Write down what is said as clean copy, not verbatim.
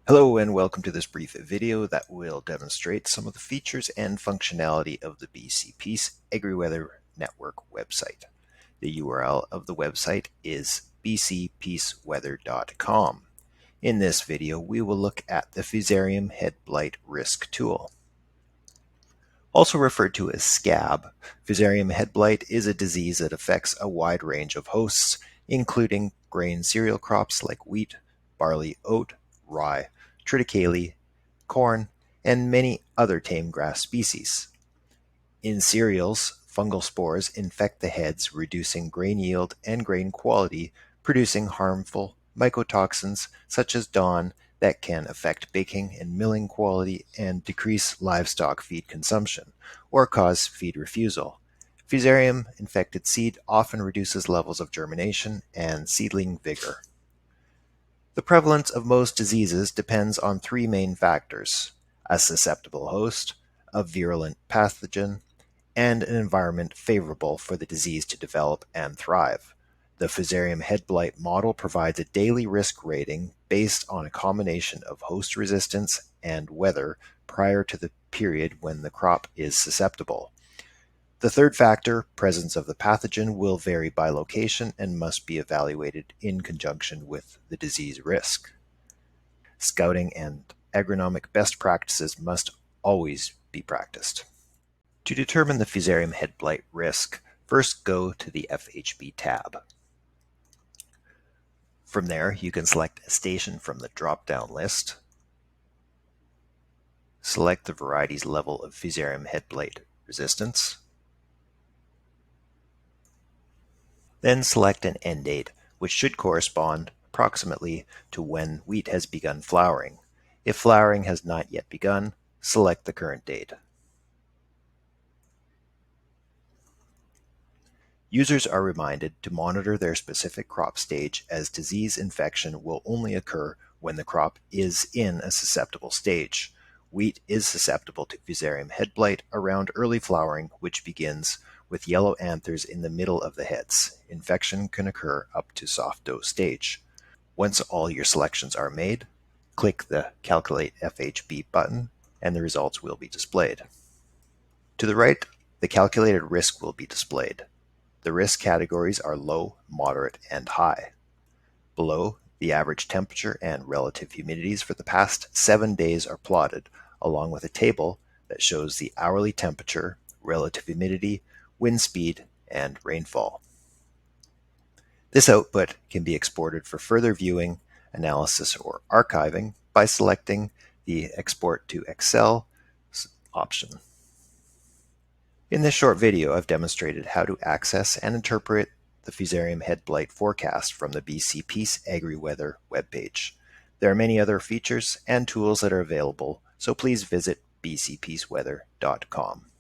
Hello and welcome to this brief video that will demonstrate some of the features and functionality of the BC Peace Agri-Weather Network website. The URL of the website is bcpeaceweather.com. In this video, we will look at the Fusarium head blight risk tool. Also referred to as scab, Fusarium head blight is a disease that affects a wide range of hosts, including grain cereal crops like wheat, barley, oat, rye, triticale, corn, and many other tame grass species. In cereals, fungal spores infect the heads, reducing grain yield and grain quality, producing harmful mycotoxins such as DON that can affect baking and milling quality and decrease livestock feed consumption or cause feed refusal. Fusarium-infected seed often reduces levels of germination and seedling vigor. The prevalence of most diseases depends on three main factors: a susceptible host, a virulent pathogen, and an environment favorable for the disease to develop and thrive. The Fusarium head blight model provides a daily risk rating based on a combination of host resistance and weather prior to the period when the crop is susceptible. The third factor, presence of the pathogen, will vary by location and must be evaluated in conjunction with the disease risk. Scouting and agronomic best practices must always be practiced. To determine the Fusarium head blight risk, first go to the FHB tab. From there, you can select a station from the drop-down list. Select the variety's level of Fusarium head blight resistance. Then select an end date, which should correspond approximately to when wheat has begun flowering. If flowering has not yet begun, select the current date. Users are reminded to monitor their specific crop stage, as disease infection will only occur when the crop is in a susceptible stage. Wheat is susceptible to Fusarium head blight around early flowering, which begins with yellow anthers in the middle of the heads. Infection can occur up to soft dough stage. Once all your selections are made, click the Calculate FHB button and the results will be displayed. To the right, the calculated risk will be displayed. The risk categories are low, moderate, and high. Below, the average temperature and relative humidities for the past 7 days are plotted, along with a table that shows the hourly temperature, relative humidity, wind speed, and rainfall. This output can be exported for further viewing, analysis, or archiving by selecting the Export to Excel option. In this short video, I've demonstrated how to access and interpret the Fusarium head blight forecast from the BC Peace Agri-Weather webpage. There are many other features and tools that are available, so please visit bcpeaceweather.com.